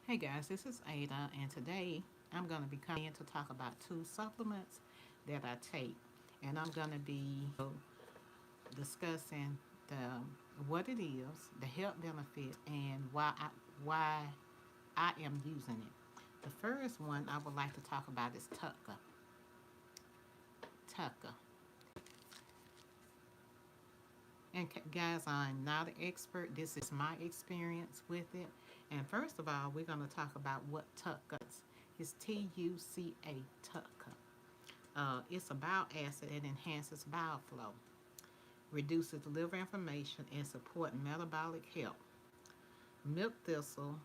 Hey guys, this is Ada, and today I'm going to be coming in to talk about two supplements that I take, and I'm going to be discussing what it is, the health benefits, and why I am using it. The first one I would like to talk about is Tudca. Tudca, and guys, I'm not an expert. This is my experience with it. And first of all, we're going to talk about what Tudca is. It's Tuca, Tudca. It's a bile acid that enhances bile flow, reduces liver inflammation, and support metabolic health. Milk thistle,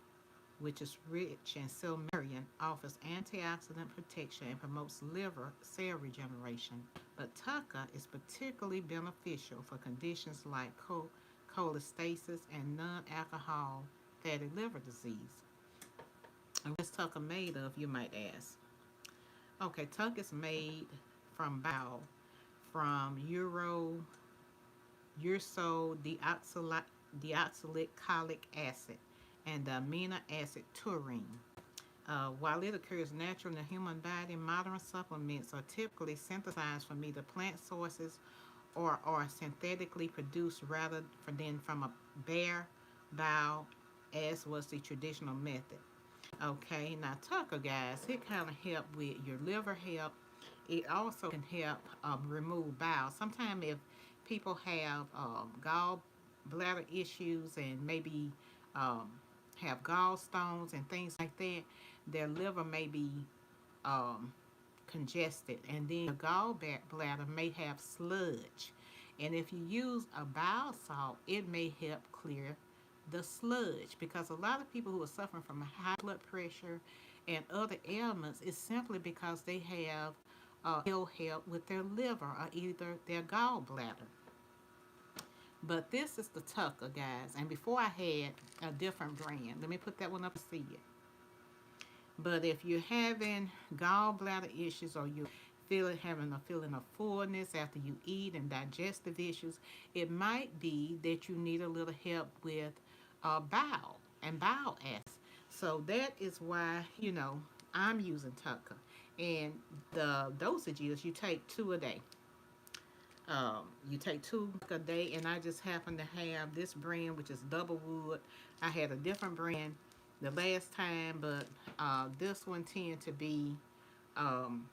which is rich in celerian, offers antioxidant protection and promotes liver cell regeneration. But Tucca is particularly beneficial for conditions like cholestasis and non-alcohol fatty liver disease. And what's Tucca made of, you might ask? Okay, Tucca is made from bile, from urso deoxylic acid and the amino acid taurine. While it occurs naturally in the human body, modern supplements are typically synthesized from either plant sources or are synthetically produced rather than from a bare bile, as was the traditional method. Okay, now Tucker, guys, it kind of help with your liver health. It also can help remove bowel. Sometimes if people have gallbladder issues and maybe um, have gallstones and things like that, their liver may be um, congested, and then your gallbladder may have sludge. And if you use a bowel salt, it may help clear the sludge, because a lot of people who are suffering from high blood pressure and other ailments is simply because they have ill health with their liver or either their gallbladder. But this is the Tucker, guys. And before I had a different brand. Let me put that one up to see it. But if you're having gallbladder issues, or you having a feeling of fullness after you eat and digestive issues, it might be that you need a little help with bowel and bowel acid. So that is why, I'm using Tucker. And the dosage is you take two a day. You take two a day, and I just happen to have this brand, which is Double Wood. I had a different brand the last time, but this one tended to be um,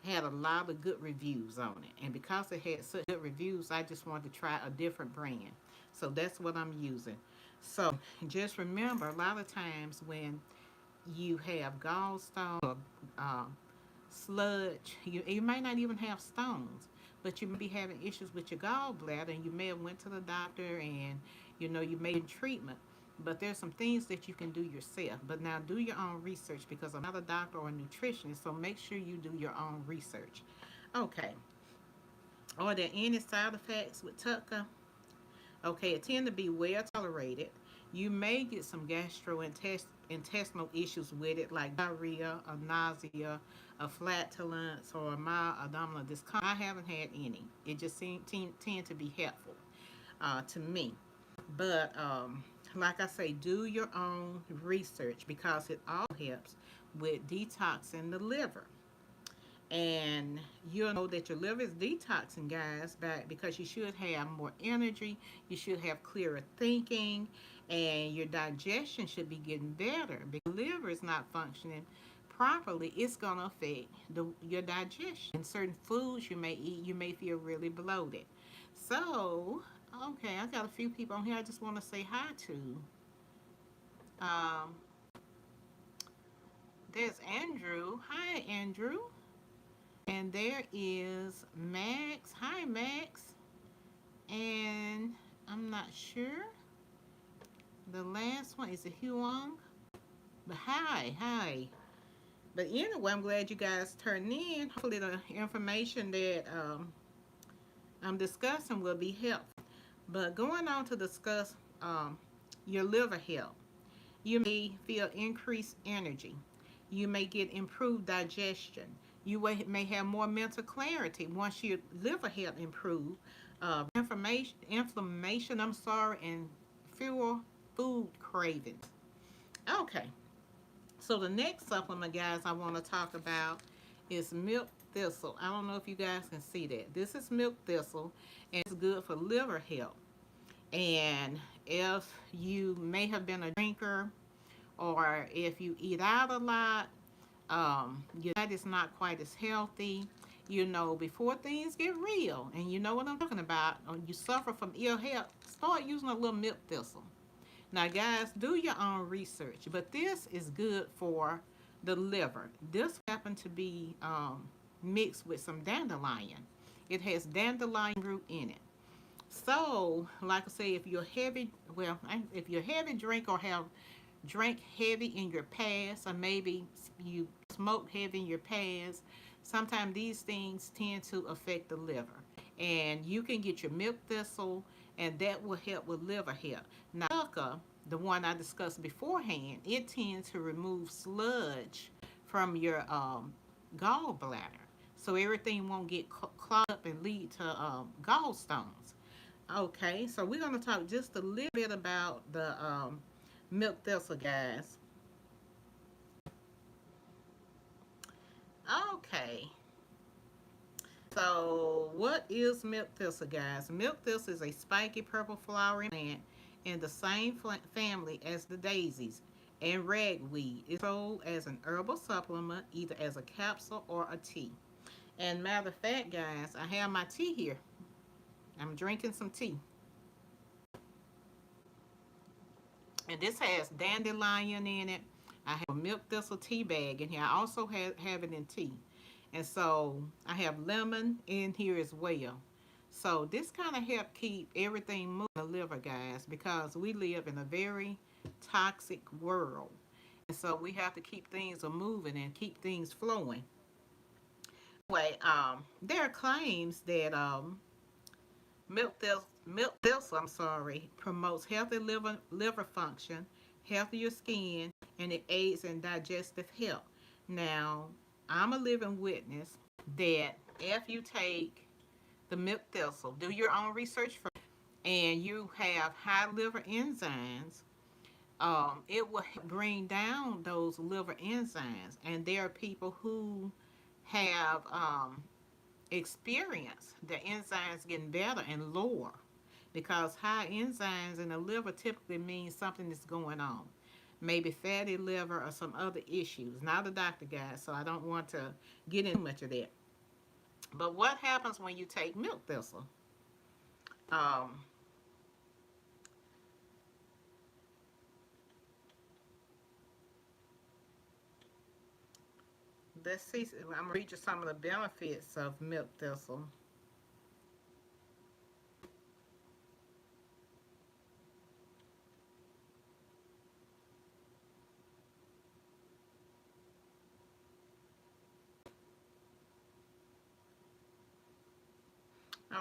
had a lot of good reviews on it, and because it had such good reviews, I just wanted to try a different brand. So that's what I'm using. So just remember, a lot of times when you have gallstones or uh, sludge, you might not even have stones, but you may be having issues with your gallbladder, and you may have went to the doctor, and you made treatment. But there's some things that you can do yourself. But now do your own research, because I'm not a doctor or a nutritionist, so make sure you do your own research. Okay. Are there any side effects with Tucca? Okay, it tends to be well tolerated. You may get some gastrointestinal issues with it, like diarrhea, or nausea, a flatulence, or a mild abdominal discomfort. I haven't had any. It just tend to be helpful to me. But like I say, do your own research, because it all helps with detoxing the liver. And you'll know that your liver is detoxing, guys, back, because you should have more energy, you should have clearer thinking, and your digestion should be getting better. Because the liver is not functioning properly, it's going to affect your digestion. And certain foods you may eat, you may feel really bloated. So, okay, I got a few people on here I just want to say hi to. Um, there's Andrew. Hi, Andrew. And there is Max. Hi, Max. And I'm not sure. The last one is a Huang. But hi, hi. But anyway, I'm glad you guys turned in. Hopefully, the information that I'm discussing will be helpful. But going on to discuss your liver health, you may feel increased energy. You may get improved digestion. You may have more mental clarity once your liver health improve. Inflammation, and fewer food cravings. Okay, so the next supplement, guys, I want to talk about is milk thistle. I don't know if you guys can see that. This is milk thistle, and it's good for liver health. And if you may have been a drinker, or if you eat out a lot, your diet is not quite as healthy, before things get real, and you know what I'm talking about, or you suffer from ill health, start using a little milk thistle. Now, guys, do your own research, but this is good for the liver. This happened to be mixed with some dandelion. It has dandelion root in it. So, like I say, if you're heavy, well, if you're a heavy drink or have drank heavy in your past, or maybe you smoked heavy in your past, sometimes these things tend to affect the liver. And you can get your milk thistle, and that will help with liver health. Now, Tudca, the one I discussed beforehand, it tends to remove sludge from your gallbladder. So everything won't get clogged up and lead to gallstones. Okay, so we're going to talk just a little bit about the milk thistle, guys. Okay, so what is milk thistle, guys? Milk thistle is a spiky purple flowering plant in the same family as the daisies and ragweed. It's sold as an herbal supplement, either as a capsule or a tea. And matter of fact, guys, I have my tea here. I'm drinking some tea. And this has dandelion in it. I have a milk thistle tea bag in here. I also have it in tea. And so I have lemon in here as well. So this kind of help keep everything moving in the liver, guys, because we live in a very toxic world. And so we have to keep things moving and keep things flowing. Anyway, there are claims that milk thistle, I'm sorry, promotes healthy liver function, healthier skin, and it aids in digestive health. Now, I'm a living witness that if you take the milk thistle, do your own research first, and you have high liver enzymes, it will bring down those liver enzymes. And there are people who have experience the enzymes getting better and lower, because high enzymes in the liver typically means something is going on, maybe fatty liver or some other issues. Not a doctor, guys, so I don't want to get into much of that. But what happens when you take milk thistle? um, let's see, I'm gonna read you some of the benefits of milk thistle.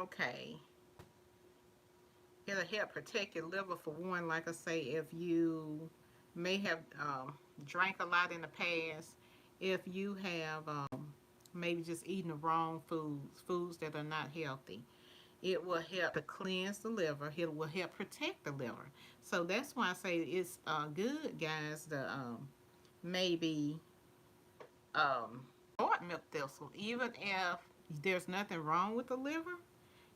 Okay, it'll help protect your liver for one. Like I say, if you may have drank a lot in the past, if you have maybe just eating the wrong foods that are not healthy, it will help to cleanse the liver. It will help protect the liver. So that's why I say it's good, guys, to maybe um, start milk thistle, even if there's nothing wrong with the liver.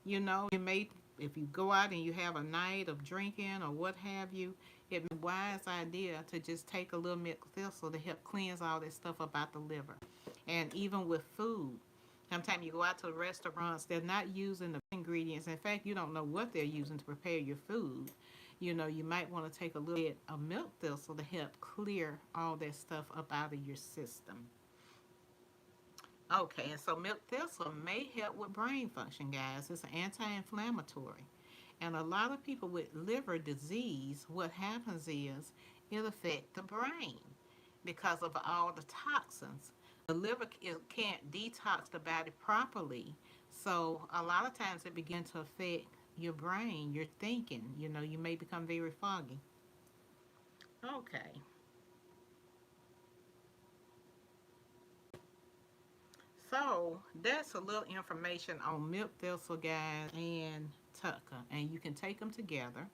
You may, if you go out and you have a night of drinking or what have you, it's a wise idea to just take a little milk thistle to help cleanse all that stuff about the liver. And even with food, sometimes you go out to restaurants, they're not using the ingredients. In fact, you don't know what they're using to prepare your food. You might want to take a little bit of milk thistle to help clear all that stuff up out of your system. Okay, and so milk thistle may help with brain function, guys. It's an anti-inflammatory. And a lot of people with liver disease, what happens is it affects the brain because of all the toxins. The liver can't detox the body properly. So a lot of times it begins to affect your brain, your thinking. You may become very foggy. Okay, so that's a little information on milk thistle, guys, and Tucker. And you can take them together.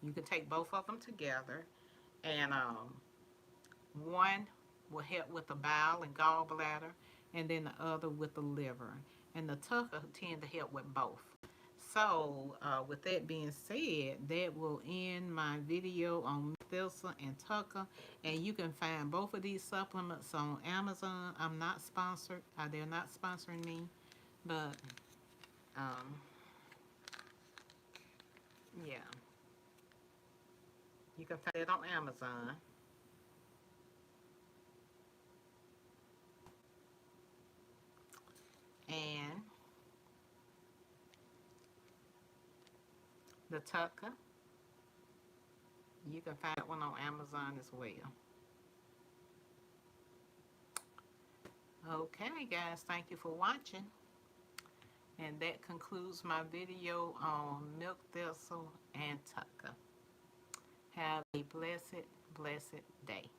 You can take both of them together, and One will help with the bowel and gallbladder, and then the other with the liver. And the Tucker tend to help with both. So, with that being said, that will end my video on Thistle and Tucker. And you can find both of these supplements on Amazon. I'm not sponsored. They're not sponsoring me. But, um, yeah, you can find it on Amazon. And the Tucker, you can find that one on Amazon as well. Okay, guys, thank you for watching. And that concludes my video on milk thistle and Tucker. Have a blessed, blessed day.